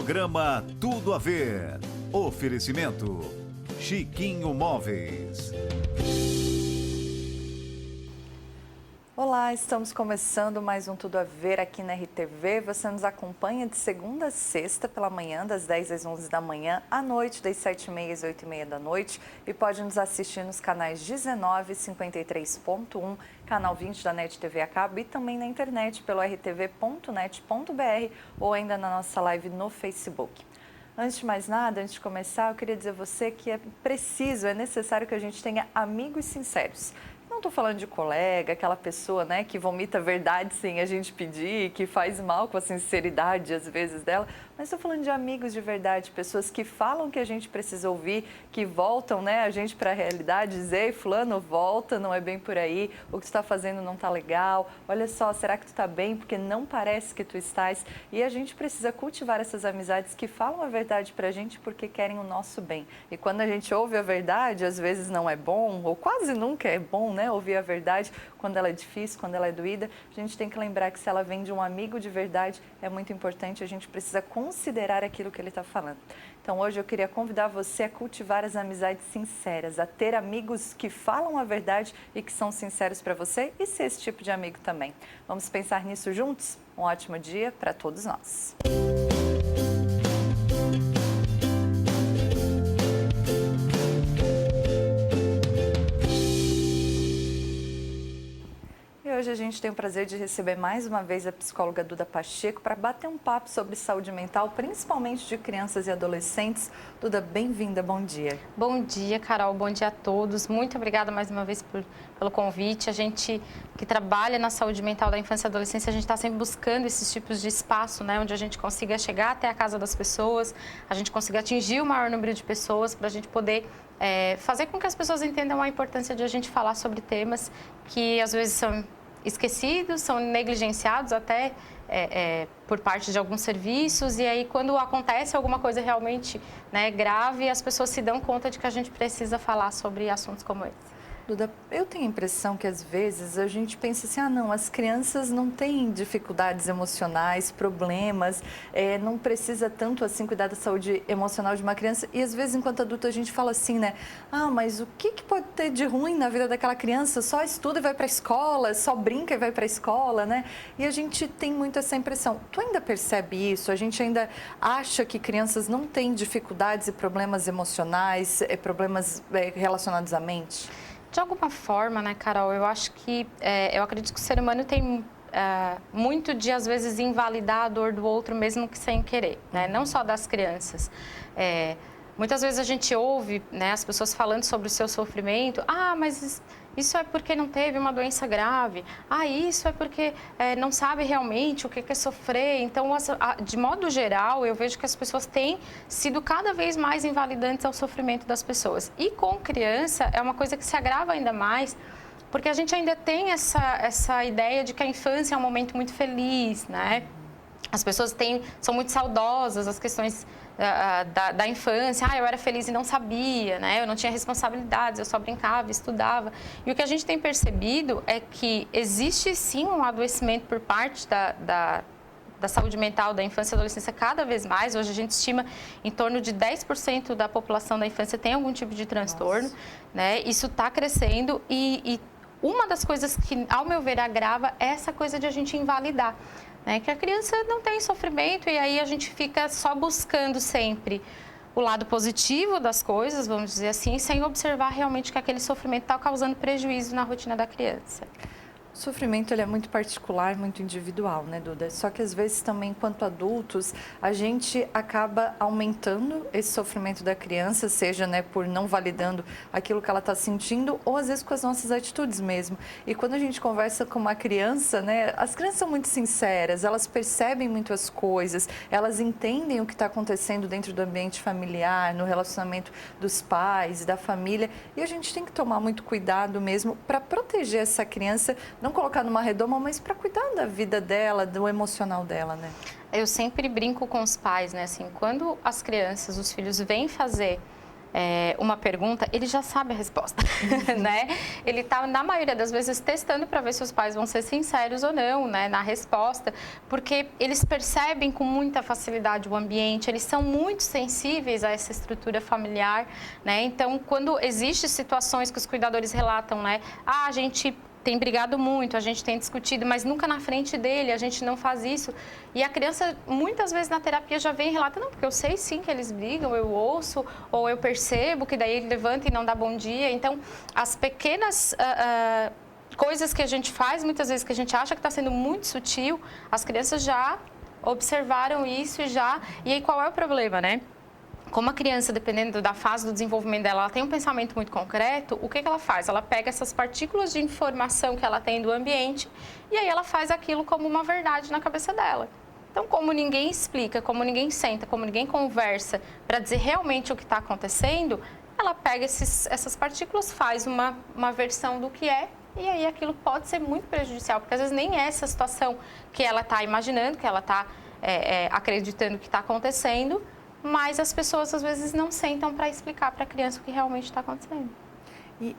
Programa Tudo a Ver. Oferecimento Chiquinho Móveis. Olá, estamos começando mais um Tudo a Ver aqui na RTV. Você nos acompanha de segunda a sexta pela manhã, das 10 às 11 da manhã, à noite, das 7h30 às 8h30 da noite. E pode nos assistir nos canais 19, 53.1, canal 20 da NET TV a cabo e também na internet pelo rtv.net.br ou ainda na nossa live no Facebook. Antes de mais nada, antes de começar, eu queria dizer a você que é necessário que a gente tenha amigos sinceros. Não estou falando de colega, aquela pessoa, né, que vomita verdade sem a gente pedir, que faz mal com a sinceridade, às vezes, dela. Mas estou falando de amigos de verdade, pessoas que falam que a gente precisa ouvir, que voltam, né, a gente para a realidade, dizer: "Ei, fulano, volta, não é bem por aí, o que tu está fazendo não está legal, olha só, será que tu está bem? Porque não parece que tu estás." E a gente precisa cultivar essas amizades que falam a verdade para a gente porque querem o nosso bem. E quando a gente ouve a verdade, às vezes não é bom, ou quase nunca é bom, né, ouvir a verdade quando ela é difícil, quando ela é doída. A gente tem que lembrar que se ela vem de um amigo de verdade, é muito importante, a gente precisa considerar aquilo que ele está falando. Então hoje eu queria convidar você a cultivar as amizades sinceras, a ter amigos que falam a verdade e que são sinceros para você e ser esse tipo de amigo também. Vamos pensar nisso juntos? Um ótimo dia para todos nós. Hoje a gente tem o prazer de receber mais uma vez a psicóloga Duda Pacheco para bater um papo sobre saúde mental, principalmente de crianças e adolescentes. Duda, bem-vinda, bom dia. Bom dia, Carol, bom dia a todos. Muito obrigada mais uma vez pelo convite. A gente que trabalha na saúde mental da infância e adolescência, a gente está sempre buscando esses tipos de espaço, né, onde a gente consiga chegar até a casa das pessoas, a gente consiga atingir o maior número de pessoas para a gente poder fazer com que as pessoas entendam a importância de a gente falar sobre temas que às vezes são esquecidos, são negligenciados até por parte de alguns serviços, e aí quando acontece alguma coisa realmente, né, grave, as pessoas se dão conta de que a gente precisa falar sobre assuntos como esse. Duda, eu tenho a impressão que às vezes a gente pensa assim: ah, não, as crianças não têm dificuldades emocionais, problemas, não precisa tanto assim cuidar da saúde emocional de uma criança. E às vezes, enquanto adulto, a gente fala assim, né? Ah, mas o que pode ter de ruim na vida daquela criança? Só estuda e vai para a escola, só brinca e vai para a escola, né? E a gente tem muito essa impressão. Tu ainda percebe isso? A gente ainda acha que crianças não têm dificuldades e problemas emocionais, problemas relacionados à mente? De alguma forma, né, Carol, eu acho que, eu acredito que o ser humano tem muito de, às vezes, invalidar a dor do outro, mesmo que sem querer, né? Não só das crianças. Muitas vezes a gente ouve, né, as pessoas falando sobre o seu sofrimento. Ah, mas isso é porque não teve uma doença grave. Ah, isso é porque não sabe realmente o que é sofrer. Então, de modo geral, eu vejo que as pessoas têm sido cada vez mais invalidantes ao sofrimento das pessoas. E com criança é uma coisa que se agrava ainda mais, porque a gente ainda tem essa ideia de que a infância é um momento muito feliz, né? As pessoas são muito saudosas as questões da infância. Ah, eu era feliz e não sabia, né? Eu não tinha responsabilidades, eu só brincava, estudava. E o que a gente tem percebido é que existe sim um adoecimento por parte da saúde mental da infância e adolescência cada vez mais. Hoje a gente estima em torno de 10% da população da infância tem algum tipo de transtorno, né? Isso está crescendo e uma das coisas que, ao meu ver, agrava é essa coisa de a gente invalidar, né? Que a criança não tem sofrimento e aí a gente fica só buscando sempre o lado positivo das coisas, vamos dizer assim, sem observar realmente que aquele sofrimento está causando prejuízo na rotina da criança. O sofrimento ele é muito particular, muito individual, né, Duda? Só que às vezes também, enquanto adultos, a gente acaba aumentando esse sofrimento da criança, seja, né, por não validando aquilo que ela está sentindo, ou às vezes com as nossas atitudes mesmo. E quando a gente conversa com uma criança, né, as crianças são muito sinceras, elas percebem muito as coisas, elas entendem o que está acontecendo dentro do ambiente familiar, no relacionamento dos pais, da família, e a gente tem que tomar muito cuidado mesmo para proteger essa criança, não colocar numa redoma, mas para cuidar da vida dela, do emocional dela, né? Eu sempre brinco com os pais, né? Assim, quando as crianças, os filhos vêm fazer uma pergunta, ele já sabe a resposta, né? Ele está, na maioria das vezes, testando para ver se os pais vão ser sinceros ou não, né, na resposta, porque eles percebem com muita facilidade o ambiente, eles são muito sensíveis a essa estrutura familiar, né? Então, quando existem situações que os cuidadores relatam, né, a gente tem brigado muito, a gente tem discutido, mas nunca na frente dele, a gente não faz isso. E a criança, muitas vezes na terapia, já vem e relata, não, porque eu sei sim que eles brigam, eu ouço, ou eu percebo que daí ele levanta e não dá bom dia. Então, as pequenas coisas que a gente faz, muitas vezes que a gente acha que está sendo muito sutil, as crianças já observaram isso e já... E aí, qual é o problema, né? Como a criança, dependendo da fase do desenvolvimento dela, ela tem um pensamento muito concreto, o que ela faz? Ela pega essas partículas de informação que ela tem do ambiente e aí ela faz aquilo como uma verdade na cabeça dela. Então, como ninguém explica, como ninguém senta, como ninguém conversa para dizer realmente o que está acontecendo, ela pega essas partículas, faz uma versão do que é e aí aquilo pode ser muito prejudicial, porque às vezes nem é essa situação que ela está imaginando, que ela está acreditando que está acontecendo, mas as pessoas, às vezes, não sentam para explicar para a criança o que realmente está acontecendo. E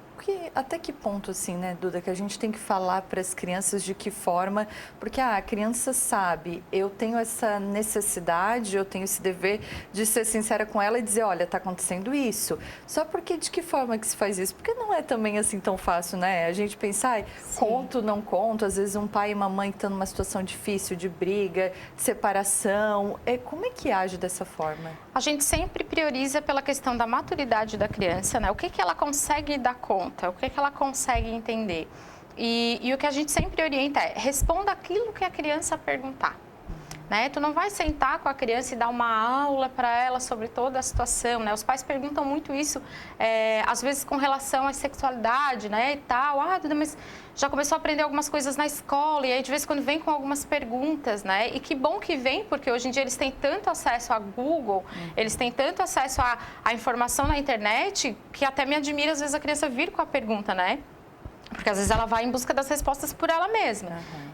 até que ponto, assim, né, Duda, que a gente tem que falar para as crianças de que forma... Porque a criança sabe, eu tenho essa necessidade, eu tenho esse dever de ser sincera com ela e dizer, olha, está acontecendo isso. Só porque de que forma que se faz isso? Porque não é também assim tão fácil, né? A gente pensar, conto, não conto, às vezes um pai e uma mãe que estão numa situação difícil, de briga, de separação. Como é que age dessa forma? A gente sempre prioriza pela questão da maturidade da criança, né? O que ela consegue dar conta, o que ela consegue entender. E o que a gente sempre orienta é, responda aquilo que a criança perguntar. Né? Tu não vai sentar com a criança e dar uma aula para ela sobre toda a situação, né? Os pais perguntam muito isso, às vezes com relação à sexualidade, né, e tal. Duda, mas já começou a aprender algumas coisas na escola, e aí de vez em quando vem com algumas perguntas, né? E que bom que vem, porque hoje em dia eles têm tanto acesso a Google, eles têm tanto acesso à informação na internet, que até me admira às vezes a criança vir com a pergunta, né? Porque às vezes ela vai em busca das respostas por ela mesma.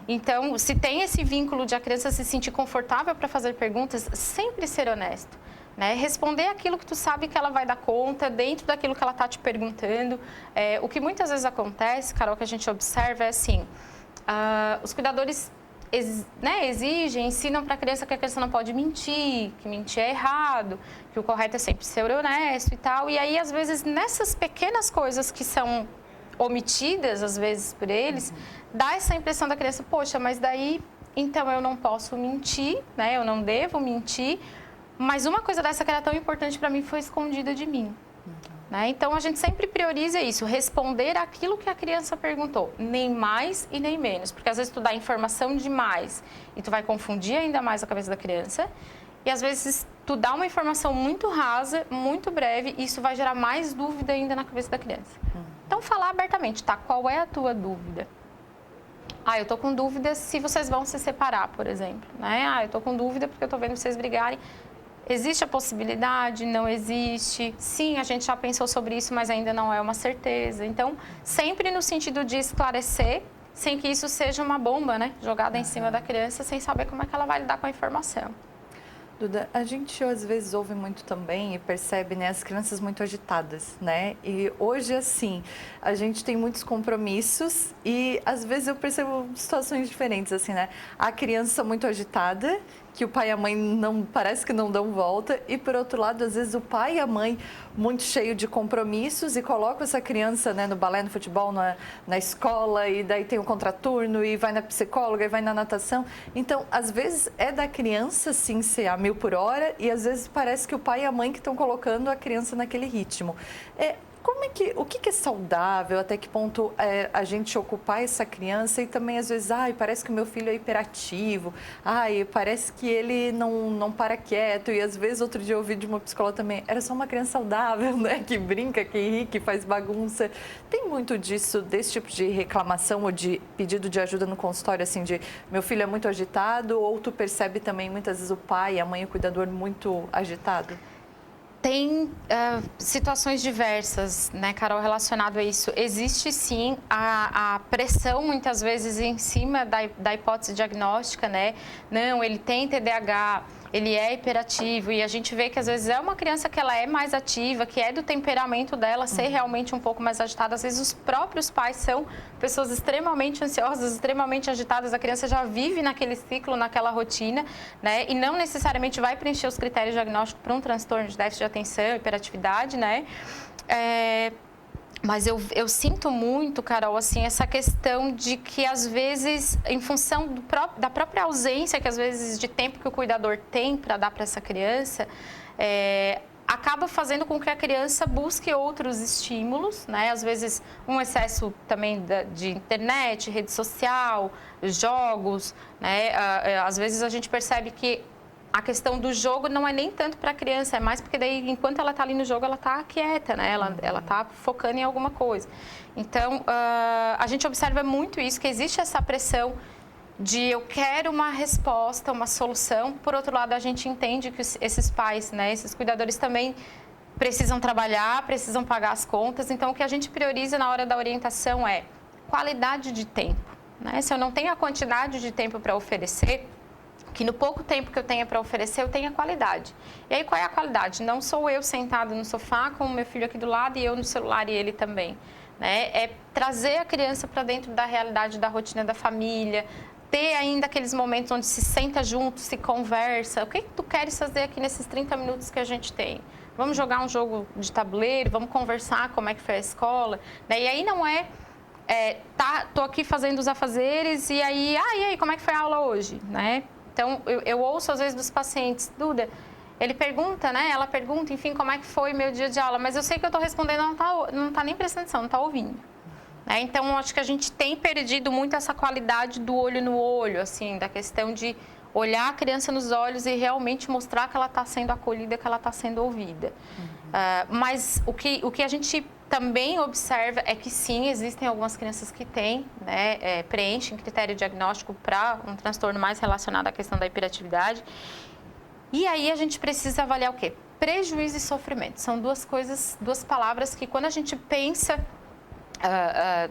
Então, se tem esse vínculo de a criança se sentir confortável para fazer perguntas, sempre ser honesto. Né? Responder aquilo que tu sabe que ela vai dar conta, dentro daquilo que ela está te perguntando. O que muitas vezes acontece, Carol, que a gente observa é assim, os cuidadores exigem, ensinam para a criança que a criança não pode mentir, que mentir é errado, que o correto é sempre ser honesto e tal. E aí, às vezes, nessas pequenas coisas que são omitidas, às vezes, por eles, dá essa impressão da criança, poxa, mas daí, então eu não posso mentir, né? Eu não devo mentir, mas uma coisa dessa que era tão importante para mim foi escondida de mim. Né? Então, a gente sempre prioriza isso, responder aquilo que a criança perguntou, nem mais e nem menos, porque às vezes tu dá informação demais e tu vai confundir ainda mais a cabeça da criança, e às vezes tu dá uma informação muito rasa, muito breve, e isso vai gerar mais dúvida ainda na cabeça da criança. Então, falar abertamente, tá? Qual é a tua dúvida? Eu tô com dúvida se vocês vão se separar, por exemplo, né? Eu tô com dúvida porque eu tô vendo vocês brigarem. Existe a possibilidade? Não existe? Sim, a gente já pensou sobre isso, mas ainda não é uma certeza. Então, sempre no sentido de esclarecer, sem que isso seja uma bomba, né? Jogada em cima da criança, sem saber como é que ela vai lidar com a informação. Duda, a gente às vezes ouve muito também e percebe, né, as crianças muito agitadas, né? E hoje, assim, a gente tem muitos compromissos e às vezes eu percebo situações diferentes, assim, né? A criança muito agitada, que o pai e a mãe parece que não dão volta, e por outro lado, às vezes o pai e a mãe muito cheio de compromissos e colocam essa criança, né, no balé, no futebol, na escola, e daí tem o contraturno, e vai na psicóloga, e vai na natação. Então, às vezes é da criança, sim, ser a 1000 por hora, e às vezes parece que o pai e a mãe que estão colocando a criança naquele ritmo. O que é saudável, até que ponto a gente ocupar essa criança e também às vezes, parece que o meu filho é hiperativo, parece que ele não para quieto, e às vezes outro dia eu ouvi de uma psicóloga também, era só uma criança saudável, né, que brinca, que ri, que faz bagunça. Tem muito disso, desse tipo de reclamação ou de pedido de ajuda no consultório, assim, de meu filho é muito agitado, ou tu percebe também muitas vezes o pai, a mãe, o cuidador muito agitado? Tem situações diversas, né, Carol, relacionado a isso. Existe, sim, a pressão, muitas vezes, em cima da hipótese diagnóstica, né? Não, ele tem TDAH, ele é hiperativo e a gente vê que às vezes é uma criança que ela é mais ativa, que é do temperamento dela ser realmente um pouco mais agitada. Às vezes os próprios pais são pessoas extremamente ansiosas, extremamente agitadas, a criança já vive naquele ciclo, naquela rotina, né? E não necessariamente vai preencher os critérios diagnósticos para um transtorno de déficit de atenção, hiperatividade, né? Mas eu sinto muito, Carol, assim, essa questão de que, às vezes, em função da própria ausência, que às vezes, de tempo que o cuidador tem para dar para essa criança, acaba fazendo com que a criança busque outros estímulos, né? Às vezes, um excesso também de internet, rede social, jogos, né? Às vezes, a gente percebe que a questão do jogo não é nem tanto para a criança, é mais porque daí, enquanto ela está ali no jogo, ela está quieta, né? Ela está focando em alguma coisa. Então, a gente observa muito isso, que existe essa pressão de eu quero uma resposta, uma solução. Por outro lado, a gente entende que esses pais, né, esses cuidadores também precisam trabalhar, precisam pagar as contas. Então, o que a gente prioriza na hora da orientação é qualidade de tempo, né? Se eu não tenho a quantidade de tempo para oferecer, que no pouco tempo que eu tenha para oferecer, eu tenha qualidade. E aí, qual é a qualidade? Não sou eu sentada no sofá com o meu filho aqui do lado e eu no celular e ele também, né? É trazer a criança para dentro da realidade da rotina da família, ter ainda aqueles momentos onde se senta junto, se conversa. O que tu queres fazer aqui nesses 30 minutos que a gente tem? Vamos jogar um jogo de tabuleiro, vamos conversar como é que foi a escola, né? E aí não tô aqui fazendo os afazeres e aí, e aí, como é que foi a aula hoje, né? Então, eu ouço às vezes dos pacientes, Duda, ele pergunta, né? Ela pergunta, enfim, como é que foi meu dia de aula, mas eu sei que eu estou respondendo, não tá nem prestando atenção, não está ouvindo. Né? Então, acho que a gente tem perdido muito essa qualidade do olho no olho, assim, da questão de olhar a criança nos olhos e realmente mostrar que ela está sendo acolhida, que ela está sendo ouvida. Mas o que a gente também observa é que sim, existem algumas crianças que têm, né, preenchem critério diagnóstico para um transtorno mais relacionado à questão da hiperatividade. E aí a gente precisa avaliar o quê? Prejuízo e sofrimento. São duas palavras que quando a gente pensa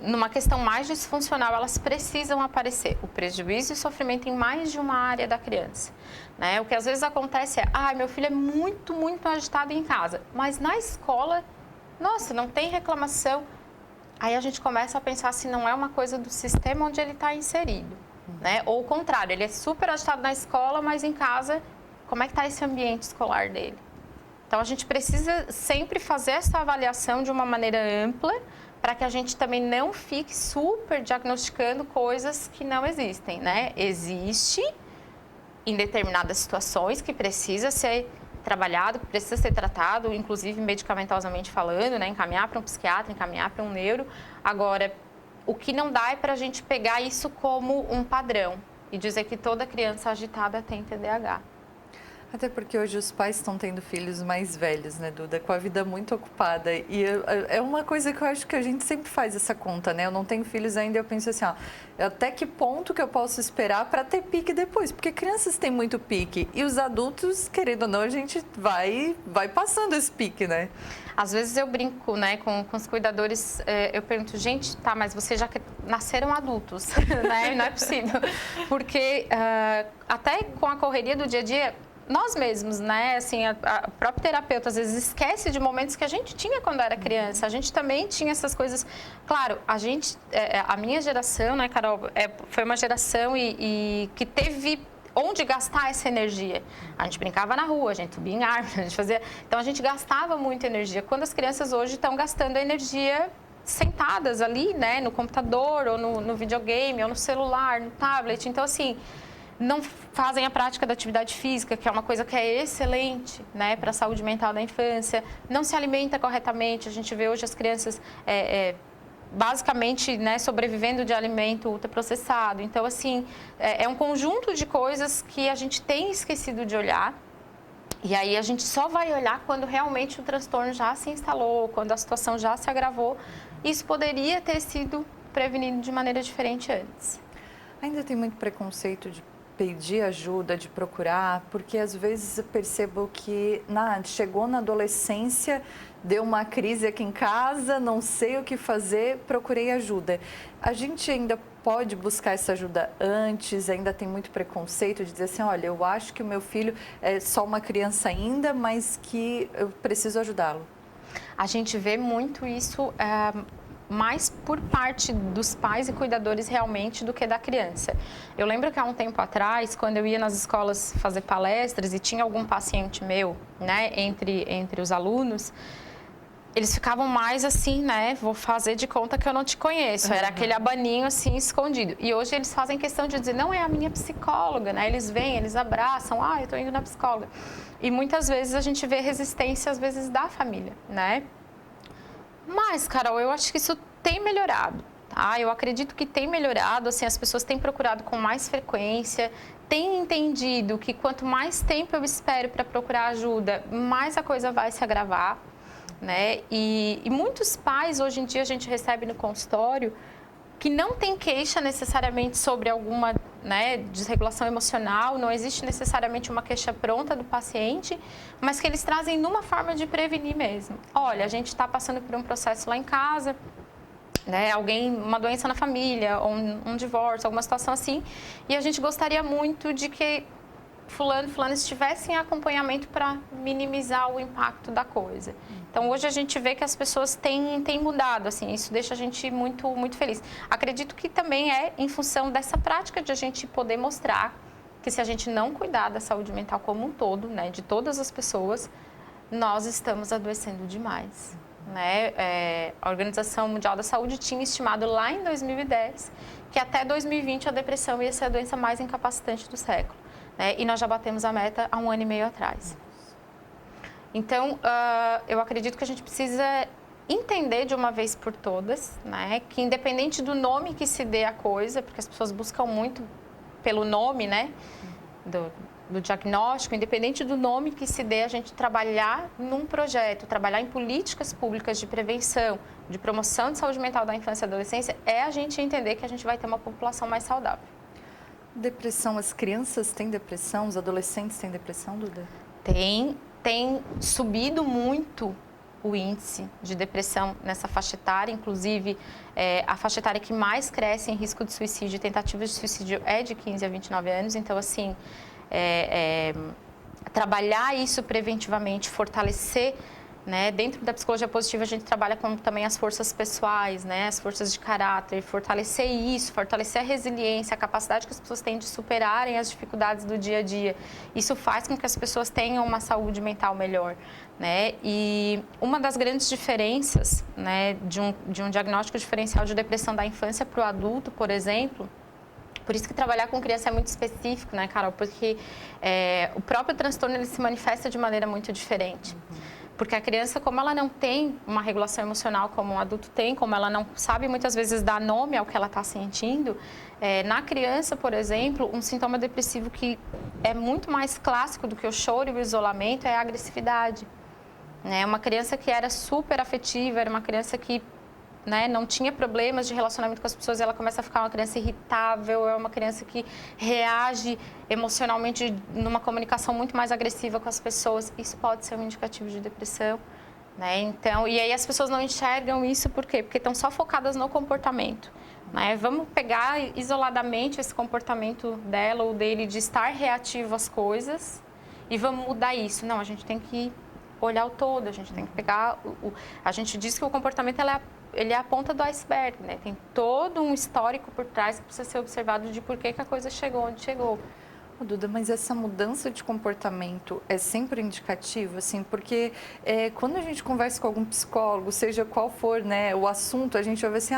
numa questão mais disfuncional, elas precisam aparecer. O prejuízo e sofrimento em mais de uma área da criança. Né? O que às vezes acontece meu filho é muito, muito agitado em casa, mas na escola, nossa, não tem reclamação. Aí a gente começa a pensar se não é uma coisa do sistema onde ele está inserido. Né? Ou o contrário, ele é super agitado na escola, mas em casa, como é que está esse ambiente escolar dele? Então, a gente precisa sempre fazer essa avaliação de uma maneira ampla, para que a gente também não fique super diagnosticando coisas que não existem, né? Existe em determinadas situações que precisa ser trabalhado, que precisa ser tratado, inclusive medicamentosamente falando, né? Encaminhar para um psiquiatra, encaminhar para um neuro. Agora, o que não dá é para a gente pegar isso como um padrão e dizer que toda criança agitada tem TDAH. Até porque hoje os pais estão tendo filhos mais velhos, né, Duda? Com a vida muito ocupada. E é uma coisa que eu acho que a gente sempre faz essa conta, né? Eu não tenho filhos ainda, eu penso assim, até que ponto que eu posso esperar para ter pique depois? Porque crianças têm muito pique e os adultos, querendo ou não, a gente vai passando esse pique, né? Às vezes eu brinco, né, com os cuidadores, eu pergunto, gente, tá, mas vocês já nasceram adultos, né? Não é possível. Porque até com a correria do dia a dia, nós mesmos, né, assim, a própria terapeuta às vezes esquece de momentos que a gente tinha quando era criança, a gente também tinha essas coisas, claro, a minha geração, né, Carol, foi uma geração e que teve onde gastar essa energia. A gente brincava na rua, a gente subia em árvore, a gente fazia, então a gente gastava muita energia, quando as crianças hoje estão gastando a energia sentadas ali, né, no computador, ou no videogame, ou no celular, no tablet, então assim, não fazem a prática da atividade física, que é uma coisa que é excelente, né, para a saúde mental da infância, não se alimenta corretamente, a gente vê hoje as crianças basicamente, né, sobrevivendo de alimento ultraprocessado, então assim, é um conjunto de coisas que a gente tem esquecido de olhar, e aí a gente só vai olhar quando realmente o transtorno já se instalou, quando a situação já se agravou, isso poderia ter sido prevenido de maneira diferente antes. Ainda tem muito preconceito de pedir ajuda, de procurar, porque às vezes eu percebo que chegou na adolescência, deu uma crise aqui em casa, não sei o que fazer, procurei ajuda. A gente ainda pode buscar essa ajuda antes? Ainda tem muito preconceito de dizer assim, olha, eu acho que o meu filho é só uma criança ainda, mas que eu preciso ajudá-lo. A gente vê muito isso mais por parte dos pais e cuidadores realmente do que da criança. Eu lembro que há um tempo atrás, quando eu ia nas escolas fazer palestras e tinha algum paciente meu, né, entre os alunos, eles ficavam mais assim, né, vou fazer de conta que eu não te conheço. Era aquele abaninho assim escondido. E hoje eles fazem questão de dizer, não é a minha psicóloga, né? Eles vêm, eles abraçam, eu tô indo na psicóloga. E muitas vezes a gente vê resistência, às vezes, da família, né? Mas, Carol, eu acho que isso tem melhorado, tá? Eu acredito que tem melhorado, assim, as pessoas têm procurado com mais frequência, têm entendido que quanto mais tempo eu espero para procurar ajuda, mais a coisa vai se agravar, né? E muitos pais, hoje em dia, a gente recebe no consultório, que não tem queixa necessariamente sobre alguma, né, desregulação emocional, não existe necessariamente uma queixa pronta do paciente, mas que eles trazem numa forma de prevenir mesmo. Olha, a gente está passando por um processo lá em casa, né, uma doença na família, ou um divórcio, alguma situação assim, e a gente gostaria muito de que fulano estivesse em acompanhamento para minimizar o impacto da coisa. Então, hoje a gente vê que as pessoas têm mudado, assim, isso deixa a gente muito, muito feliz. Acredito que também é em função dessa prática de a gente poder mostrar que se a gente não cuidar da saúde mental como um todo, né, de todas as pessoas, nós estamos adoecendo demais, né? A Organização Mundial da Saúde tinha estimado lá em 2010 que até 2020 a depressão ia ser a doença mais incapacitante do século. E nós já batemos a meta há 1 ano e meio atrás. Então, eu acredito que a gente precisa entender de uma vez por todas, né, que independente do nome que se dê a coisa, porque as pessoas buscam muito pelo nome, né, do diagnóstico, independente do nome que se dê, a gente trabalhar num projeto, trabalhar em políticas públicas de prevenção, de promoção de saúde mental da infância e adolescência, é a gente entender que a gente vai ter uma população mais saudável. Depressão, as crianças têm depressão, os adolescentes têm depressão, Duda? Tem subido muito o índice de depressão nessa faixa etária, inclusive a faixa etária que mais cresce em risco de suicídio, tentativas de suicídio é de 15 a 29 anos, então assim, trabalhar isso preventivamente, fortalecer, né? Dentro da psicologia positiva, a gente trabalha com também as forças pessoais, né? As forças de caráter, fortalecer isso, fortalecer a resiliência, a capacidade que as pessoas têm de superarem as dificuldades do dia a dia. Isso faz com que as pessoas tenham uma saúde mental melhor, né? E uma das grandes diferenças, né, de um diagnóstico diferencial de depressão da infância para o adulto, por exemplo, por isso que trabalhar com criança é muito específico, né, Carol? Porque o próprio transtorno ele se manifesta de maneira muito diferente. Porque a criança, como ela não tem uma regulação emocional como um adulto tem, como ela não sabe muitas vezes dar nome ao que ela está sentindo, na criança, por exemplo, um sintoma depressivo que é muito mais clássico do que o choro e o isolamento é a agressividade. Uma criança que era super afetiva, era uma criança que, né, não tinha problemas de relacionamento com as pessoas, ela começa a ficar uma criança irritável, é uma criança que reage emocionalmente numa comunicação muito mais agressiva com as pessoas. Isso pode ser um indicativo de depressão, né? Então, e aí as pessoas não enxergam isso por quê? Porque estão só focadas no comportamento, né? Vamos pegar isoladamente esse comportamento dela ou dele de estar reativo às coisas e vamos mudar isso. Não, a gente tem que olhar o todo, a gente tem que pegar... A gente diz que o comportamento ele é a ponta do iceberg, né? Tem todo um histórico por trás que precisa ser observado de por que a coisa chegou onde chegou. Duda, mas essa mudança de comportamento é sempre indicativa, assim, porque quando a gente conversa com algum psicólogo, seja qual for, né, o assunto, a gente ouve assim,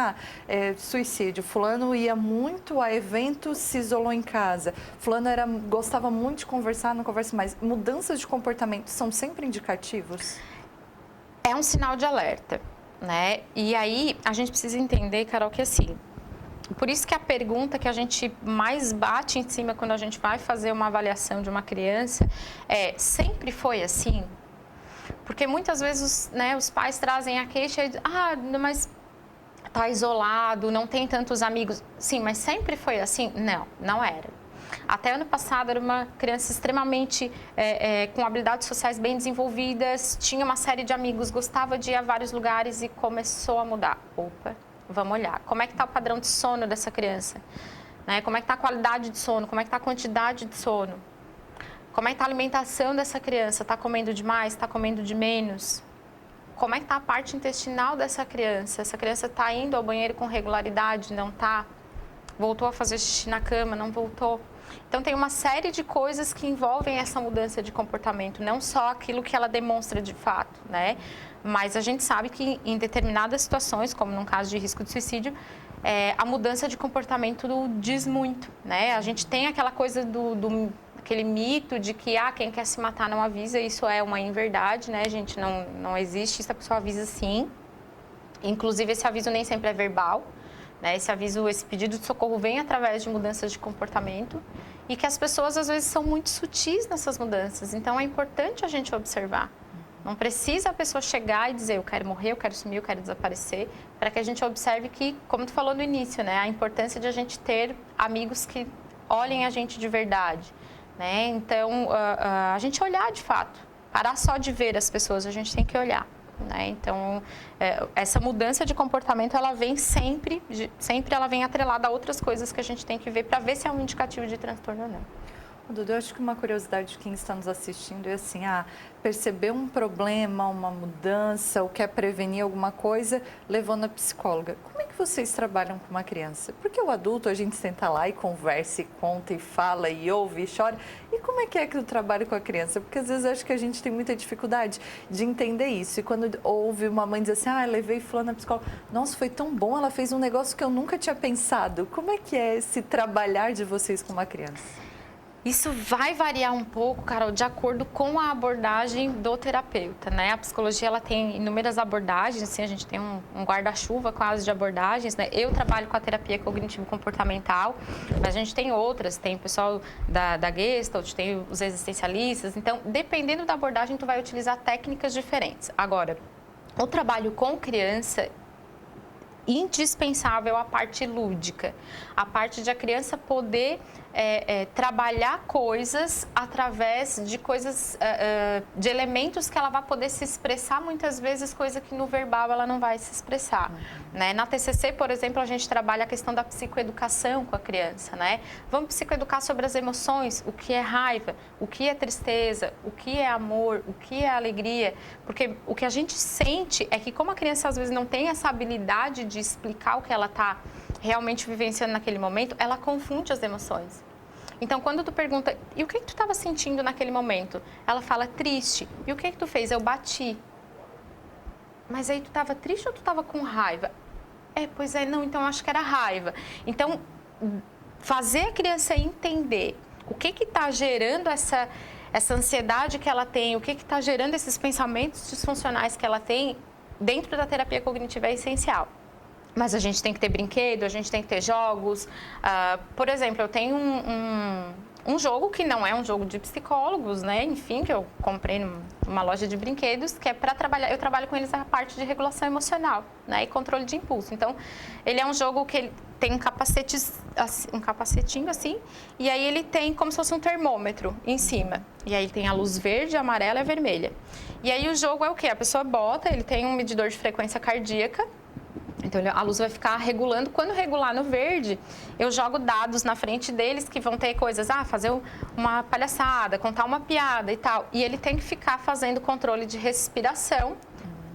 suicídio, fulano ia muito a eventos, se isolou em casa, fulano gostava muito de conversar, não conversa mais. Mudanças de comportamento são sempre indicativos? É um sinal de alerta, né? E aí a gente precisa entender, Carol, que assim, por isso que a pergunta que a gente mais bate em cima quando a gente vai fazer uma avaliação de uma criança é: sempre foi assim? Porque muitas vezes, né, os pais trazem a queixa de, mas tá isolado, não tem tantos amigos. Sim, mas sempre foi assim? Não, não era. Até ano passado era uma criança extremamente com habilidades sociais bem desenvolvidas, tinha uma série de amigos, gostava de ir a vários lugares e começou a mudar. Opa, Vamos olhar. Como é que está o padrão de sono dessa criança? Né? Como é que está a qualidade de sono? Como é que está a quantidade de sono? Como é que está a alimentação dessa criança? Está comendo demais? Está comendo de menos? Como é que está a parte intestinal dessa criança? Essa criança está indo ao banheiro com regularidade? Não está? Voltou a fazer xixi na cama? Não voltou? Então, tem uma série de coisas que envolvem essa mudança de comportamento, não só aquilo que ela demonstra de fato, né? Mas a gente sabe que em determinadas situações, como num caso de risco de suicídio, a mudança de comportamento diz muito, né? A gente tem aquela coisa aquele mito de que quem quer se matar não avisa, isso é uma inverdade, né, gente? Não existe isso, a pessoa avisa sim. Inclusive, esse aviso nem sempre é verbal, né? Esse pedido de socorro vem através de mudanças de comportamento e que as pessoas, às vezes, são muito sutis nessas mudanças. Então, é importante a gente observar. Não precisa a pessoa chegar e dizer, eu quero morrer, eu quero sumir, eu quero desaparecer, para que a gente observe que, como tu falou no início, né, a importância de a gente ter amigos que olhem a gente de verdade, né? Então, a gente olhar de fato, parar só de ver as pessoas, a gente tem que olhar, né? Então, essa mudança de comportamento, ela vem sempre ela vem atrelada a outras coisas que a gente tem que ver para ver se é um indicativo de transtorno ou não. Dudu, eu acho que uma curiosidade de quem está nos assistindo é assim, perceber um problema, uma mudança, ou quer prevenir alguma coisa, levou na psicóloga. Como é que vocês trabalham com uma criança? Porque o adulto, a gente senta lá e conversa, e conta, e fala, e ouve, e chora. E como é que o trabalho com a criança? Porque às vezes eu acho que a gente tem muita dificuldade de entender isso. E quando ouve uma mãe dizer assim, levei fulana na psicóloga, nossa, foi tão bom, ela fez um negócio que eu nunca tinha pensado. Como é que é esse trabalhar de vocês com uma criança? Isso vai variar um pouco, Carol, de acordo com a abordagem do terapeuta, né? A psicologia, ela tem inúmeras abordagens, assim, a gente tem um guarda-chuva quase de abordagens, né? Eu trabalho com a terapia cognitivo-comportamental, mas a gente tem outras, tem o pessoal da Gestalt, tem os existencialistas, então, dependendo da abordagem, tu vai utilizar técnicas diferentes. Agora, o trabalho com criança, indispensável a parte lúdica, a parte de a criança poder trabalhar coisas através de coisas, de elementos que ela vai poder se expressar, muitas vezes coisa que no verbal ela não vai se expressar, né? Na TCC, por exemplo, a gente trabalha a questão da psicoeducação com a criança, né? Vamos psicoeducar sobre as emoções, o que é raiva, o que é tristeza, o que é amor, o que é alegria, porque o que a gente sente é que como a criança às vezes não tem essa habilidade de explicar o que ela está realmente vivenciando naquele momento, ela confunde as emoções. Então, quando tu pergunta, e o que tu estava sentindo naquele momento? Ela fala, triste. E o que tu fez? Eu bati. Mas aí tu estava triste ou tu estava com raiva? Pois é, não, então eu acho que era raiva. Então, fazer a criança entender o que está gerando essa ansiedade que ela tem, o que está gerando esses pensamentos disfuncionais que ela tem, dentro da terapia cognitiva é essencial. Mas a gente tem que ter brinquedo, a gente tem que ter jogos. Por exemplo, eu tenho um jogo que não é um jogo de psicólogos, né? Enfim, que eu comprei numa loja de brinquedos, que é para trabalhar. Eu trabalho com eles a parte de regulação emocional, né? E controle de impulso. Então, ele é um jogo que ele tem um capacetinho assim, e aí ele tem como se fosse um termômetro em cima. E aí ele tem a luz verde, amarela e vermelha. E aí o jogo é o quê? A pessoa bota, ele tem um medidor de frequência cardíaca. Então, a luz vai ficar regulando. Quando regular no verde, eu jogo dados na frente deles que vão ter coisas, fazer uma palhaçada, contar uma piada e tal. E ele tem que ficar fazendo controle de respiração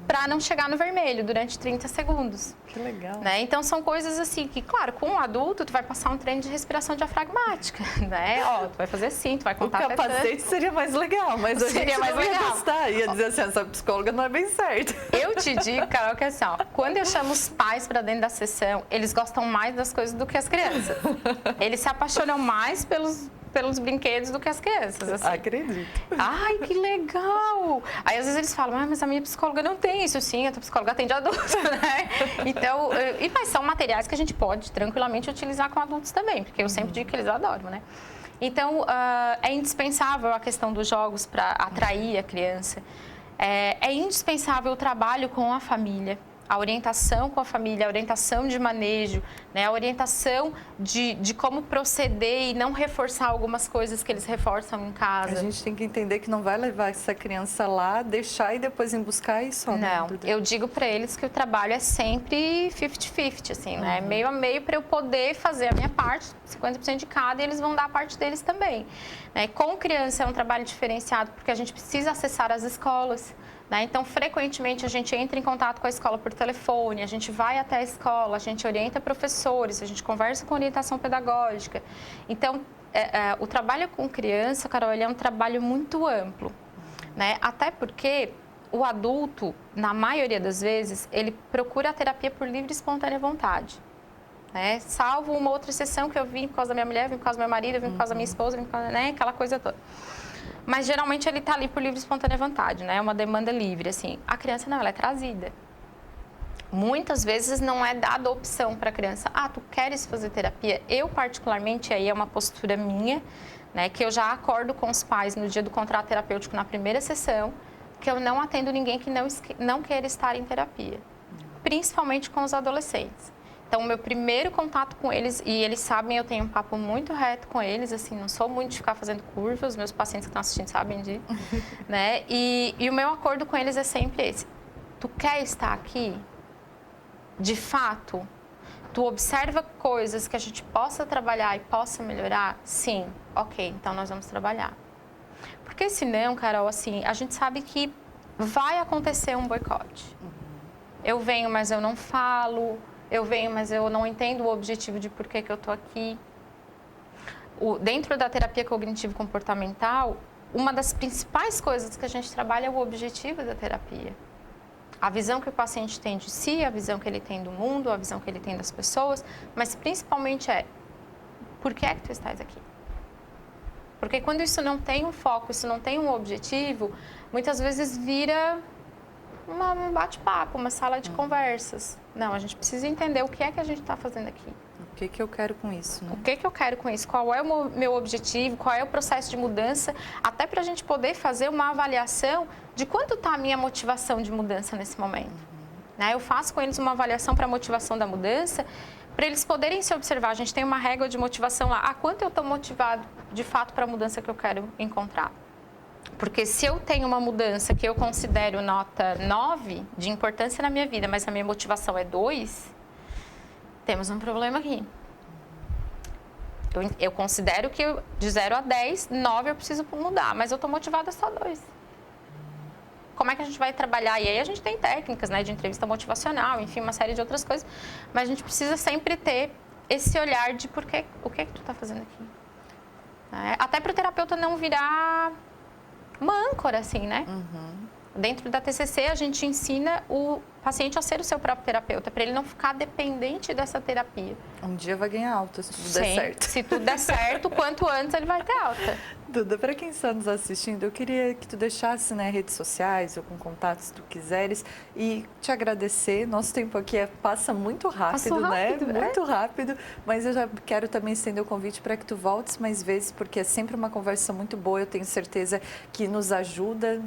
para não chegar no vermelho durante 30 segundos. Que legal. Né? Então, são coisas assim que, claro, com um adulto, tu vai passar um treino de respiração diafragmática, né? Tu vai fazer assim, tu vai contar o capacete seria mais legal, mas a gente não ia gostar. Ia dizer assim, essa psicóloga não é bem certa. Eu te digo, Carol, que assim, quando eu chamo os pais para dentro da sessão, eles gostam mais das coisas do que as crianças. Eles se apaixonam mais pelos brinquedos do que as crianças. Assim. Acredito. Ai, que legal! Aí, às vezes, eles falam, mas a minha psicóloga não tem isso. Sim, a tua psicóloga atende adultos, né? Então, mas são materiais que a gente pode tranquilamente utilizar com adultos também, porque eu sempre digo que eles adoram, né? Então, é indispensável a questão dos jogos para atrair a criança. É indispensável o trabalho com a família. A orientação com a família, a orientação de manejo, né? A orientação de como proceder e não reforçar algumas coisas que eles reforçam em casa. A gente tem que entender que não vai levar essa criança lá, deixar e depois ir buscar e só. Não, eu digo para eles que o trabalho é sempre 50-50, assim, né? Meio a meio para eu poder fazer a minha parte, 50% de cada, e eles vão dar a parte deles também. Né? Com criança é um trabalho diferenciado, porque a gente precisa acessar as escolas. Né? Então, frequentemente, a gente entra em contato com a escola por telefone, a gente vai até a escola, a gente orienta professores, a gente conversa com orientação pedagógica. Então, o trabalho com criança, Carol, ele é um trabalho muito amplo. Né? Até porque o adulto, na maioria das vezes, ele procura a terapia por livre e espontânea vontade. Né? Salvo uma outra exceção que eu vim por causa da minha mulher, vim por causa do meu marido, vim por causa da minha esposa, vim por causa, né? Aquela coisa toda. Mas, geralmente, ele está ali por livre e espontânea vontade, né? É uma demanda livre, assim. A criança não, ela é trazida. Muitas vezes não é dada opção para a criança. Ah, tu queres fazer terapia? Eu, particularmente, aí é uma postura minha, né? Que eu já acordo com os pais no dia do contrato terapêutico, na primeira sessão, que eu não atendo ninguém que não queira estar em terapia. Principalmente com os adolescentes. Então, o meu primeiro contato com eles, e eles sabem, eu tenho um papo muito reto com eles, assim, não sou muito de ficar fazendo curvas, os meus pacientes que estão assistindo sabem disso, né? E o meu acordo com eles é sempre esse. Tu quer estar aqui? De fato? Tu observa coisas que a gente possa trabalhar e possa melhorar? Sim. Ok, então nós vamos trabalhar. Porque senão, Carol, assim, a gente sabe que vai acontecer um boicote. Eu venho, mas eu não falo. Eu venho, mas eu não entendo o objetivo de por que eu estou aqui. Dentro da terapia cognitivo-comportamental, uma das principais coisas que a gente trabalha é o objetivo da terapia. A visão que o paciente tem de si, a visão que ele tem do mundo, a visão que ele tem das pessoas, mas principalmente por que é que tu estás aqui? Porque quando isso não tem um foco, isso não tem um objetivo, muitas vezes vira um bate-papo, uma sala de conversas. Não, a gente precisa entender o que é que a gente está fazendo aqui. O que eu quero com isso, né? O que eu quero com isso? Qual é o meu objetivo? Qual é o processo de mudança? Até para a gente poder fazer uma avaliação de quanto está a minha motivação de mudança nesse momento. Né? Eu faço com eles uma avaliação para a motivação da mudança, para eles poderem se observar. A gente tem uma régua de motivação lá. Quanto eu estou motivado, de fato, para a mudança que eu quero encontrar? Porque se eu tenho uma mudança que eu considero nota 9 de importância na minha vida, mas a minha motivação é 2, temos um problema aqui. Eu considero que de 0 a 10, 9 eu preciso mudar, mas eu estou motivada só 2. Como é que a gente vai trabalhar? E aí a gente tem técnicas, né, de entrevista motivacional, enfim, uma série de outras coisas, mas a gente precisa sempre ter esse olhar de o que tu está fazendo aqui. Até para o terapeuta não virar uma âncora, assim, né? Dentro da TCC, a gente ensina o paciente a ser o seu próprio terapeuta, para ele não ficar dependente dessa terapia. Um dia vai ganhar alta, se tudo der certo. Se tudo der certo, quanto antes ele vai ter alta. Duda, para quem está nos assistindo, eu queria que tu deixasse, né, redes sociais ou com contatos se tu quiseres e te agradecer. Nosso tempo aqui passa muito rápido, né? Muito rápido, mas eu já quero também estender o convite para que tu voltes mais vezes, porque é sempre uma conversa muito boa, eu tenho certeza que nos ajuda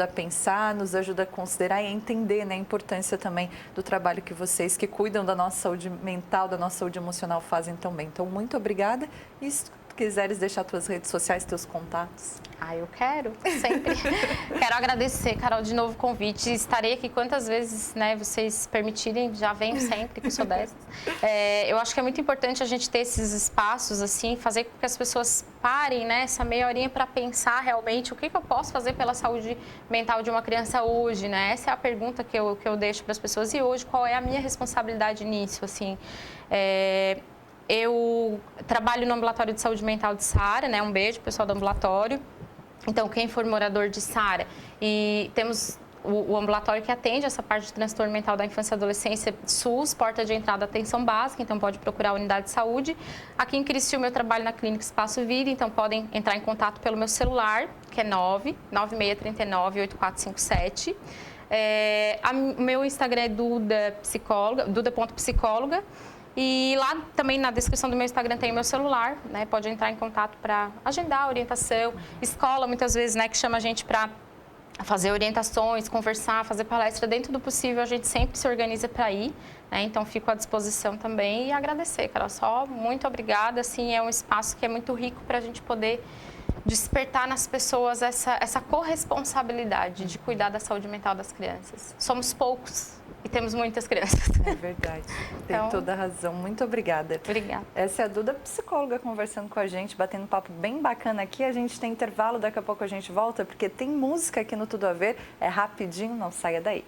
a pensar, nos ajuda a considerar e a entender, né, a importância também do trabalho que vocês que cuidam da nossa saúde mental, da nossa saúde emocional fazem também. Então, muito obrigada e se tu quiseres deixar tuas redes sociais, teus contatos. Eu quero, sempre. Quero agradecer, Carol, de novo o convite. Estarei aqui quantas vezes, né, vocês permitirem, já venho sempre, que eu sou dessas. Eu acho que é muito importante a gente ter esses espaços, assim, fazer com que as pessoas parem, né, essa meia horinha para pensar realmente o que eu posso fazer pela saúde mental de uma criança hoje, né? Essa é a pergunta que eu deixo para as pessoas. E hoje, qual é a minha responsabilidade nisso, assim? Eu trabalho no ambulatório de saúde mental de Saara, né? Um beijo, pessoal do ambulatório. Então, quem for morador de Saara, e temos o ambulatório que atende essa parte de transtorno mental da infância e adolescência, SUS, porta de entrada, atenção básica, então pode procurar a unidade de saúde. Aqui em Criciúma eu trabalho na Clínica Espaço Vida, então podem entrar em contato pelo meu celular, que é 99639-8457. Meu Instagram é duda.psicóloga. E lá também na descrição do meu Instagram tem o meu celular, né? Pode entrar em contato para agendar a orientação. Escola, muitas vezes, né, que chama a gente para fazer orientações, conversar, fazer palestra. Dentro do possível, a gente sempre se organiza para ir, né? Então, fico à disposição também e agradecer, Carol. Só muito obrigada. Assim, é um espaço que é muito rico para a gente poder despertar nas pessoas essa corresponsabilidade de cuidar da saúde mental das crianças. Somos poucos e temos muitas crianças. É verdade, tem Então, toda a razão. Muito obrigada. Obrigada. Essa é a Duda, psicóloga, conversando com a gente, batendo um papo bem bacana aqui. A gente tem intervalo, daqui a pouco a gente volta, porque tem música aqui no Tudo a Ver. É rapidinho, não saia daí.